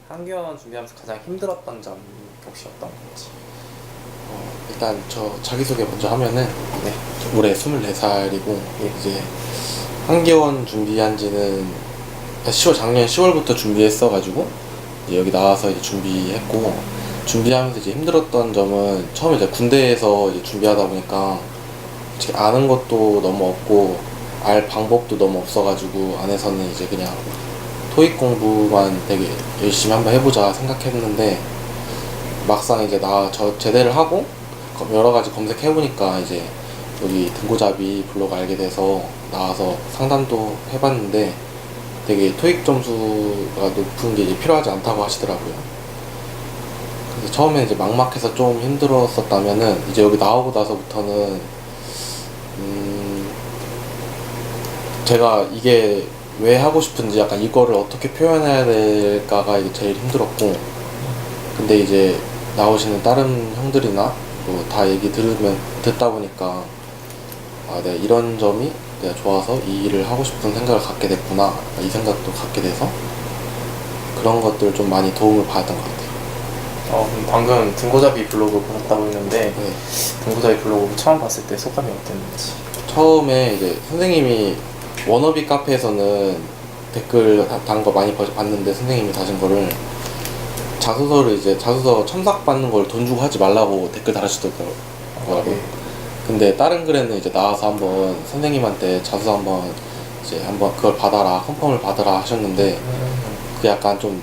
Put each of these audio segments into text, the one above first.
한기원 준비하면서 가장 힘들었던 점 혹시 어떤 건지. 일단 저 자기소개 먼저 하면은 네. 올해 24살이고 이제 한기원 준비한 지는 작년 10월부터 준비했어가지고 이제 여기 나와서 이제 준비했고, 준비하면서 이제 힘들었던 점은 처음에 이제 군대에서 이제 준비하다 보니까 솔직히 아는 것도 너무 없고 알 방법도 너무 없어가지고 안에서는 이제 그냥 토익 공부만 되게 열심히 한번 해보자 생각했는데, 막상 이제 저 제대를 하고 여러 가지 검색해보니까 이제 여기 등고잡이 블로그 알게 돼서 나와서 상담도 해봤는데 되게 토익 점수가 높은 게 이제 필요하지 않다고 하시더라고요. 그래서 처음에 이제 막막해서 좀 힘들었었다면은 이제 여기 나오고 나서부터는 제가 이게 왜 하고 싶은지, 약간 이거를 어떻게 표현해야 될까가 이게 제일 힘들었고, 근데 이제 나오시는 다른 형들이나 뭐 다 얘기 듣다 보니까 내가 이런 점이 내가 좋아서 이 일을 하고 싶은 생각을 갖게 됐구나, 이 생각도 갖게 돼서 그런 것들 좀 많이 도움을 받았던 것 같아요. 방금 등고잡이 블로그 보셨다고 했는데 네. 등고잡이 블로그 처음 봤을 때 소감이 어땠는지. 처음에 이제 선생님이 워너비 카페에서는 댓글 단 거 많이 봤는데, 선생님이 다신 거를 자소서 첨삭 받는 걸 돈 주고 하지 말라고 댓글 달아주시더라고요. 네. 근데 다른 글에는 이제 나와서 한번 선생님한테 자소서 한번 그걸 받아라, 컨펌을 받아라 하셨는데, 그 약간 좀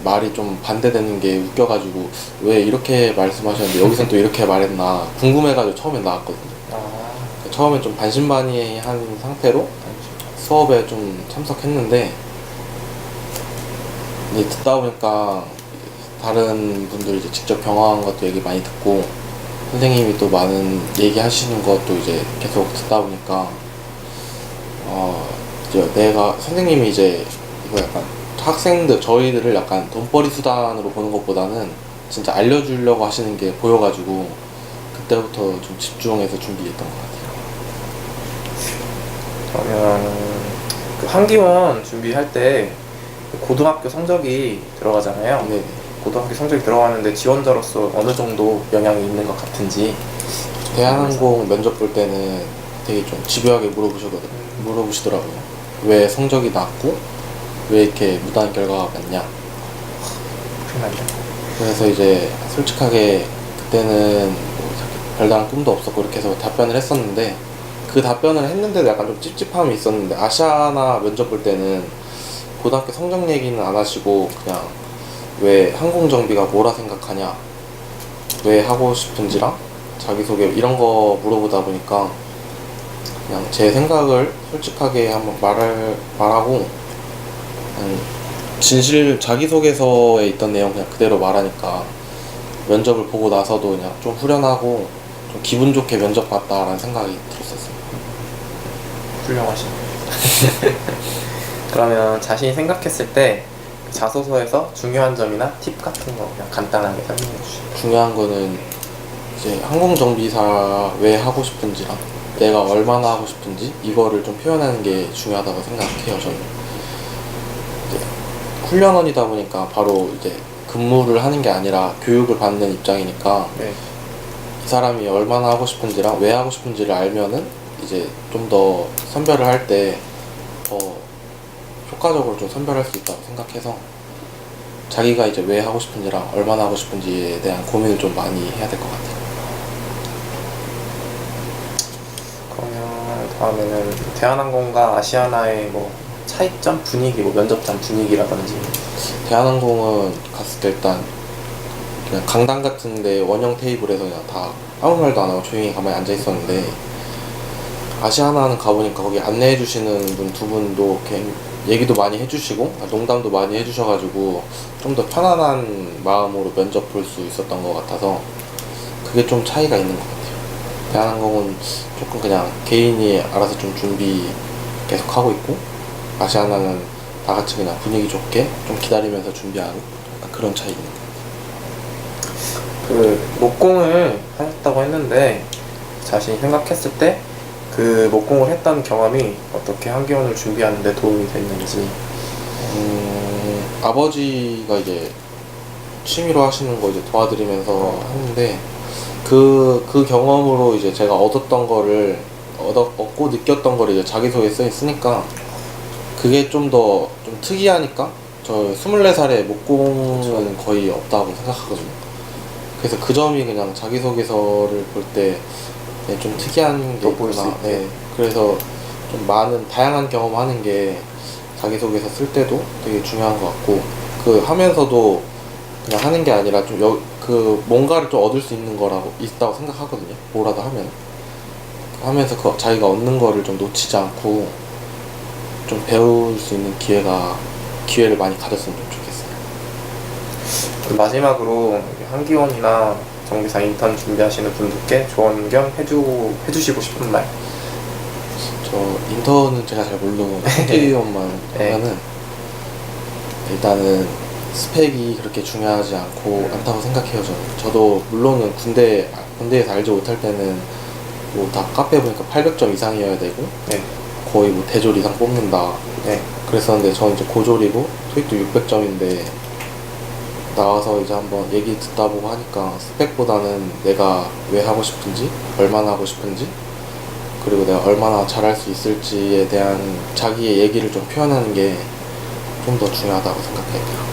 말이 좀 반대되는 게 웃겨가지고 왜 이렇게 말씀하셨는데 여기선 또 이렇게 말했나 궁금해가지고 처음에 나왔거든요. 처음에 좀 반신반의한 상태로 수업에 좀 참석했는데, 이제 듣다 보니까 다른 분들 이제 직접 경험한 것도 얘기 많이 듣고 선생님이 또 많은 얘기하시는 것도 이제 계속 듣다 보니까 이제 선생님이 이제 이거 약간 저희들을 약간 돈벌이 수단으로 보는 것보다는 진짜 알려주려고 하시는 게 보여가지고 그때부터 좀 집중해서 준비했던 것 같아요. 그러면 그 한기원 준비할 때 고등학교 성적이 들어가잖아요. 네. 고등학교 성적이 들어가는데 지원자로서 어느 정도 영향이 있는 것 같은지. 대한항공 면접 볼 때는 되게 좀 집요하게 물어보시더라고요. 왜 성적이 낮고 왜 이렇게 무단 결과가 많냐. 그래서 이제 솔직하게 그때는 뭐 별다른 꿈도 없었고 이렇게 해서 답변을 했었는데, 그 답변을 했는데도 약간 좀 찝찝함이 있었는데, 아시아나 면접 볼 때는 고등학교 성적 얘기는 안 하시고 그냥 왜 항공정비가 뭐라 생각하냐, 왜 하고 싶은지랑 자기소개 이런 거 물어보다 보니까 그냥 제 생각을 솔직하게 한번 말하고 자기소개서에 있던 내용 그냥 그대로 말하니까 면접을 보고 나서도 그냥 좀 후련하고 좀 기분 좋게 면접 봤다라는 생각이 들었었어요. 훌륭하시네요. 그러면 자신이 생각했을 때 자소서에서 중요한 점이나 팁 같은 거 그냥 간단하게 설명해 주시죠. 중요한 거는 이제 항공정비사 왜 하고 싶은지랑 내가 얼마나 하고 싶은지 이거를 좀 표현하는 게 중요하다고 생각해요. 저는 이제 훈련원이다 보니까 바로 이제 근무를 하는 게 아니라 교육을 받는 입장이니까 네. 이 사람이 얼마나 하고 싶은지랑 왜 하고 싶은지를 알면은 이제 좀 더 선별을 할 때 더 효과적으로 좀 선별할 수 있다고 생각해서 자기가 이제 왜 하고 싶은지랑 얼마나 하고 싶은지에 대한 고민을 좀 많이 해야 될 것 같아요. 그러면 다음에는 대한항공과 아시아나의 뭐 차이점 분위기, 뭐 면접장 분위기라든지. 대한항공은 갔을 때 일단 그냥 강당 같은데 원형 테이블에서 그냥 다 아무 말도 안 하고 조용히 가만히 앉아 있었는데, 아시아나는 가보니까 거기 안내해 주시는 분 두 분도 이렇게 얘기도 많이 해주시고 농담도 많이 해주셔가지고 좀 더 편안한 마음으로 면접 볼 수 있었던 것 같아서 그게 좀 차이가 있는 것 같아요. 대한항공은 조금 그냥 개인이 알아서 좀 준비 계속 하고 있고, 아시아나는 다 같이 그냥 분위기 좋게 좀 기다리면서 준비하는 약간 그런 차이 있는 것 같아요. 그 목공을 하셨다고 했는데 자신이 생각했을 때 그 목공을 했던 경험이 어떻게 한기원을 준비하는 데 도움이 됐는지. 아버지가 이제 취미로 하시는 거 이제 도와드리면서 하는데 그 경험으로 이제 제가 얻었던 거를 얻고 느꼈던 거를 이제 자기소개서에 쓰니까 그게 좀 더 좀 특이하니까 저 24살에 목공은 거의 없다고 생각하거든요. 그래서 그 점이 그냥 자기소개서를 볼 때 좀 특이한 게 볼수 있구나. 있게. 네. 그래서 좀 많은 다양한 경험하는 게 자기소개서 쓸 때도 되게 중요한 것 같고 그 하면서도 그냥 하는 게 아니라 좀 그 뭔가를 좀 얻을 수 있는 거라고 있다고 생각하거든요. 뭐라도 하면서 그 자기가 얻는 거를 좀 놓치지 않고 좀 배울 수 있는 기회를 많이 가졌으면 좀 좋겠어요. 마지막으로 한기원이나 정비사 인턴 준비하시는 분들께 조언 겸 해주시고 싶은 말. 저 인턴은 제가 잘 모르고 한기원만 네. 하면은 일단은 스펙이 그렇게 중요하지 않다고 생각해요. 저도 물론은 군대에서 알지 못할 때는 뭐 다 카페 보니까 800점 이상이어야 되고 네. 거의 뭐 대졸 이상 뽑는다 네. 그랬었는데 저는 이제 고졸이고 토익도 600점인데 나와서 이제 한번 얘기 듣다 보고 하니까 스펙보다는 내가 왜 하고 싶은지 얼마나 하고 싶은지 그리고 내가 얼마나 잘할 수 있을지에 대한 자기의 얘기를 좀 표현하는 게 좀 더 중요하다고 생각해요.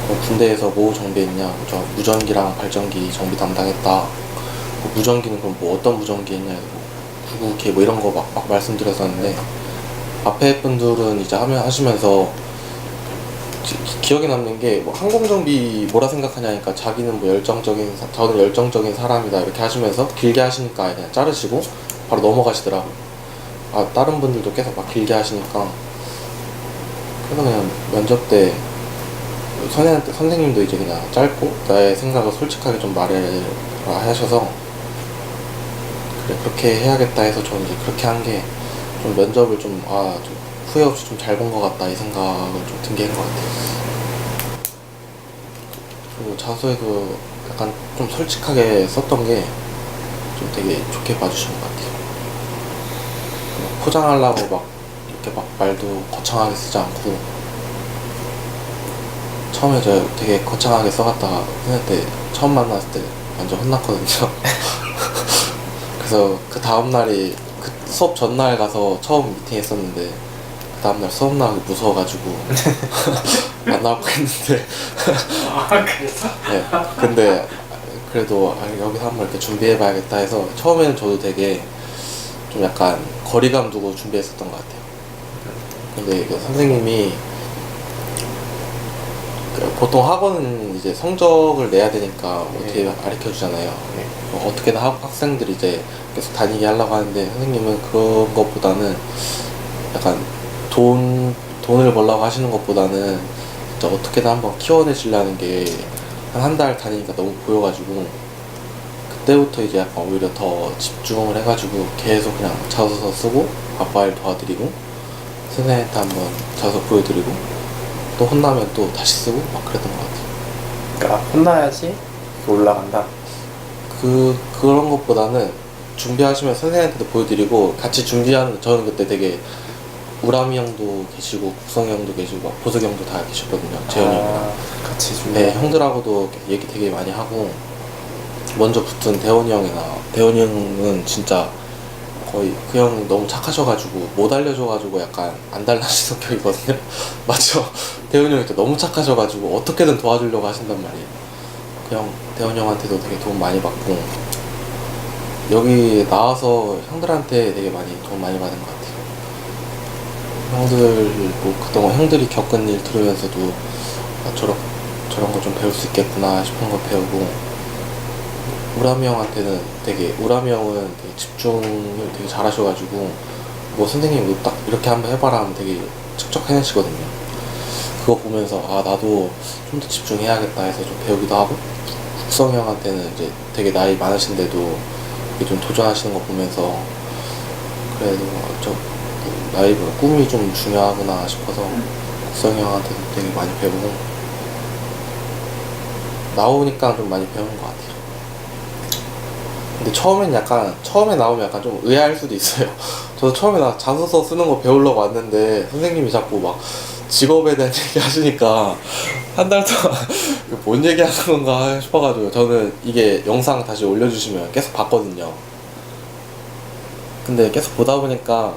뭐 군대에서 뭐 정비했냐, 저 무전기랑 발전기 정비 담당했다. 뭐 무전기는 그럼 뭐 어떤 무전기 했냐, 뭐 99K 뭐 이런 거 막 말씀드렸었는데 앞에 분들은 이제 하시면서 기억에 남는 게 뭐 항공정비 뭐라 생각하냐니까 자기는 뭐 저는 열정적인 사람이다 이렇게 하시면서 길게 하시니까 그냥 자르시고 바로 넘어가시더라고요. 다른 분들도 계속 막 길게 하시니까 그래서 그냥 면접 때 선생님도 이제 그냥 짧고 나의 생각을 솔직하게 좀 하셔서 그래 그렇게 해야겠다 해서 저는 이제 그렇게 한 게 좀 면접을 좀 후회 없이 좀 잘 본 것 같다 이 생각을 좀 든 게 한 것 같아요. 그리고 자소에도 약간 좀 솔직하게 썼던 게 좀 되게 좋게 봐주신 것 같아요. 포장하려고 막 이렇게 막 말도 거창하게 쓰지 않고 처음에 저 되게 거창하게 써갔다가 했는데 처음 만났을 때 완전 혼났거든요. 그래서 그 다음날이 그 수업 전날 가서 처음 미팅 했었는데 그 다음날 수업 나가기 무서워가지고 안 나오고 했는데 그래서? 네, 근데 그래도 여기서 한번 이렇게 준비해봐야겠다 해서 처음에는 저도 되게 좀 약간 거리감 두고 준비했었던 것 같아요. 근데 그 선생님이 보통 학원은 이제 성적을 내야 되니까 어떻게 가르쳐 주잖아요. 어떻게든 학생들이 이제 계속 다니게 하려고 하는데 선생님은 그런 것보다는 약간 돈을 벌려고 하시는 것보다는 진짜 어떻게든 한번 키워내시려는 게 한 달 다니니까 너무 보여가지고 그때부터 이제 약간 오히려 더 집중을 해가지고 계속 그냥 자소서 쓰고 아빠일 도와드리고 선생님한테 한번 자소서 보여드리고 또 혼나면 또 다시 쓰고 막 그랬던 것 같아요. 그러니까 혼나야지 올라간다. 그런 것보다는 준비하시면 선생님한테도 보여드리고 같이 준비하는 저는 그때 되게 우람이 형도 계시고 국성이 형도 계시고 막 보석이 형도 다 계셨거든요. 재현이 형이랑 같이 준비. 네, 형들하고도 얘기 되게 많이 하고 먼저 붙은 대원이 형은 진짜 거의 그 형 너무 착하셔가지고 못 알려줘가지고 약간 안 달라진 성격이거든요. 맞죠? 대원이 형이 너무 착하셔가지고 어떻게든 도와주려고 하신단 말이에요. 그 형 대원이 형한테도 되게 도움 많이 받고 여기 나와서 형들한테 되게 많이 도움 많이 받은 것 같아요. 형들 뭐 그동안 형들이 겪은 일 들으면서도 저런 거 좀 배울 수 있겠구나 싶은 거 배우고 우람이 형은 되게 집중을 되게 잘하셔가지고 뭐 선생님 이거 딱 이렇게 한번 해봐라 하면 되게 척척 해내시거든요. 그거 보면서 나도 좀 더 집중해야겠다 해서 좀 배우기도 하고 국성이 형한테는 이제 되게 나이 많으신데도 좀 도전하시는 거 보면서 그래도 좀 나이보다 꿈이 좀 중요하구나 싶어서 국성이 형한테도 되게 많이 배우고 나오니까 좀 많이 배우는 것 같아요. 근데 처음에 나오면 약간 좀 의아할 수도 있어요. 저도 처음에 자소서 쓰는 거 배우려고 왔는데 선생님이 자꾸 막 직업에 대한 얘기 하시니까 한 달 동안 뭔 얘기 하는 건가 싶어가지고 저는 이게 영상 다시 올려주시면 계속 봤거든요. 근데 계속 보다 보니까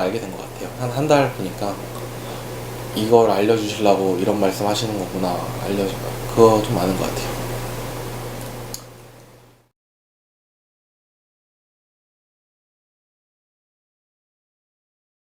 알게 된 것 같아요. 한 달 보니까 이걸 알려주시려고 이런 말씀 하시는 거구나. 그거 좀 많은 것 같아요.